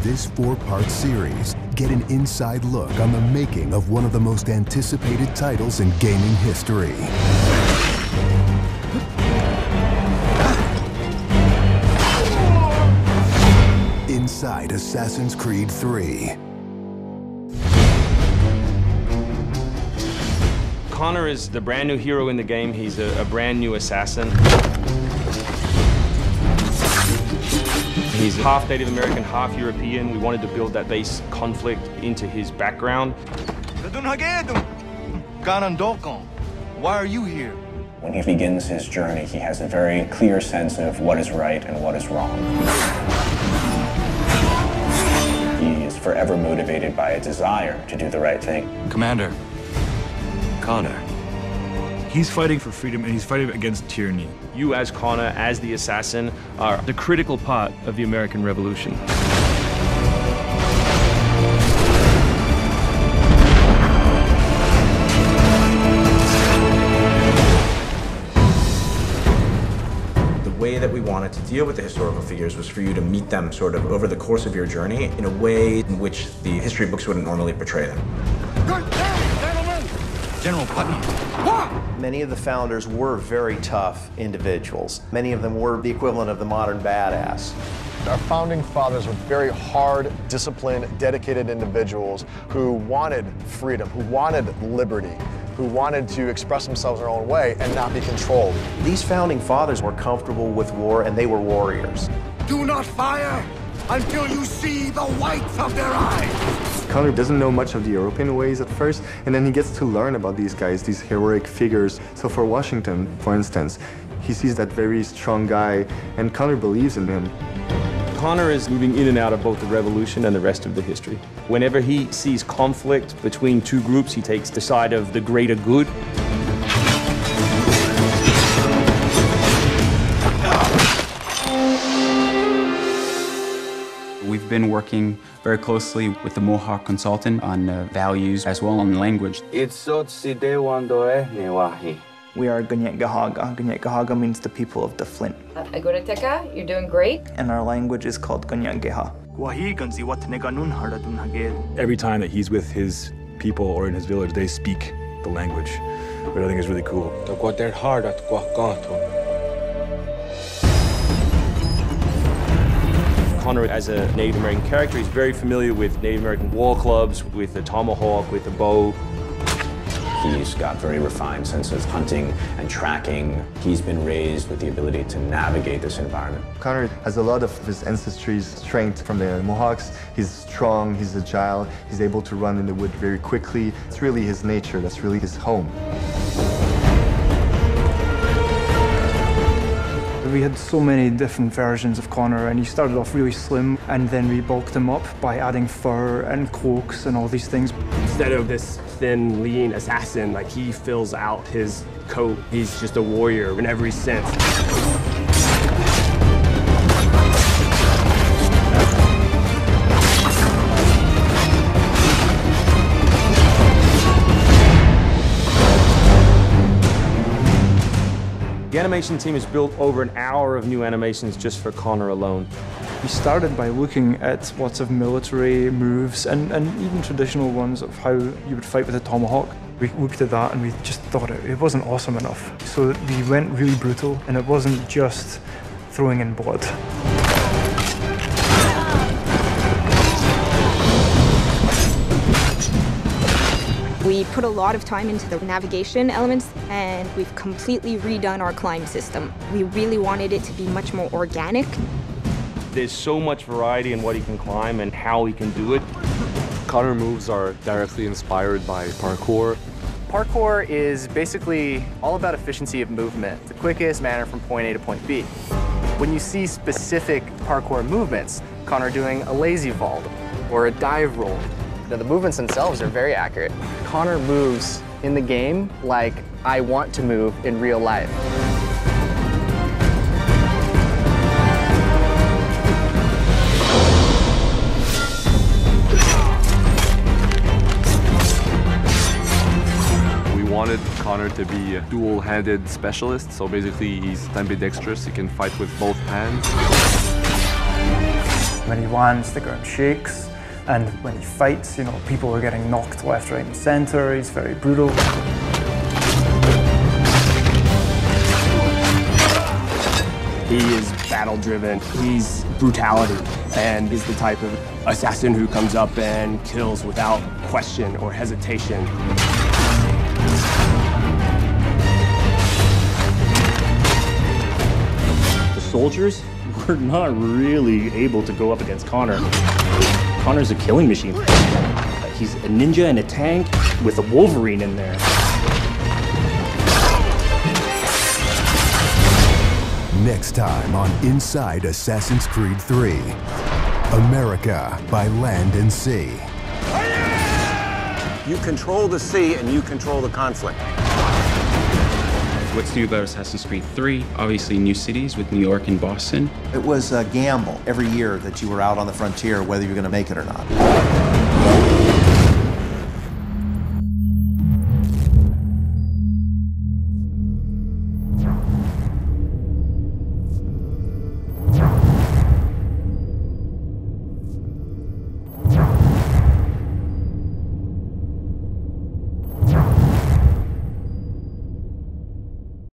this 4-part series, get an inside look on the making of one of the most anticipated titles in gaming history. Inside Assassin's Creed 3. Connor is the brand new hero in the game. He's a brand new assassin. He's half Native American, half European. We wanted to build that base conflict into his background. Why are you here? When he begins his journey, he has a very clear sense of what is right and what is wrong. He is forever motivated by a desire to do the right thing. Commander, Connor. He's fighting for freedom and he's fighting against tyranny. You as Connor, as the assassin, are the critical part of the American Revolution. The way that we wanted to deal with the historical figures was for you to meet them sort of over the course of your journey in a way in which the history books wouldn't normally portray them. Good day, gentlemen! General Putnam. Many of the founders were very tough individuals. Many of them were the equivalent of the modern badass. Our founding fathers were very hard, disciplined, dedicated individuals who wanted freedom, who wanted liberty, who wanted to express themselves their own way and not be controlled. These founding fathers were comfortable with war, and they were warriors. Do not fire until you see the whites of their eyes! Connor doesn't know much of the European ways at first, and then he gets to learn about these guys, these heroic figures. So for Washington, for instance, he sees that very strong guy, and Connor believes in him. Connor is moving in and out of both the Revolution and the rest of the history. Whenever he sees conflict between two groups, he takes the side of the greater good. We've been working very closely with the Mohawk consultant on values as well on language. We are Gunyet Gahaga. Gunyet Gahaga means the people of the Flint. Agurateka, you're doing great. And our language is called Gunyet Geha. Every time that he's with his people or in his village, they speak the language, which I think is really cool. Connor, as a Native American character, he's very familiar with Native American war clubs, with the tomahawk, with the bow. He's got a very refined sense of hunting and tracking. He's been raised with the ability to navigate this environment. Connor has a lot of his ancestry's strength from the Mohawks. He's strong, he's agile, he's able to run in the wood very quickly. It's really his nature, that's really his home. We had so many different versions of Connor, and he started off really slim, and then we bulked him up by adding fur and cloaks and all these things. Instead of this thin, lean assassin, like he fills out his coat. He's just a warrior in every sense. The animation team has built over an hour of new animations just for Connor alone. We started by looking at lots of military moves and even traditional ones of how you would fight with a tomahawk. We looked at that and we just thought it wasn't awesome enough. So we went really brutal, and it wasn't just throwing in blood. We put a lot of time into the navigation elements, and we've completely redone our climb system. We really wanted it to be much more organic. There's so much variety in what he can climb and how he can do it. Connor moves are directly inspired by parkour. Parkour is basically all about efficiency of movement, the quickest manner from point A to point B. When you see specific parkour movements, Connor doing a lazy vault or a dive roll, the movements themselves are very accurate. Connor moves in the game like I want to move in real life. We wanted Connor to be a dual-handed specialist, so basically he's ambidextrous, he can fight with both hands. When he lands, the ground shakes. And when he fights, you know, people are getting knocked left, right, and center. He's very brutal. He is battle-driven, he's brutality, and is the type of assassin who comes up and kills without question or hesitation. The soldiers were not really able to go up against Connor. Connor's a killing machine. He's a ninja in a tank with a Wolverine in there. Next time on Inside Assassin's Creed 3, America by Land and Sea. You control the sea and you control the conflict. What's new about Assassin's Creed 3? Obviously new cities with New York and Boston. It was a gamble every year that you were out on the frontier, whether you're going to make it or not.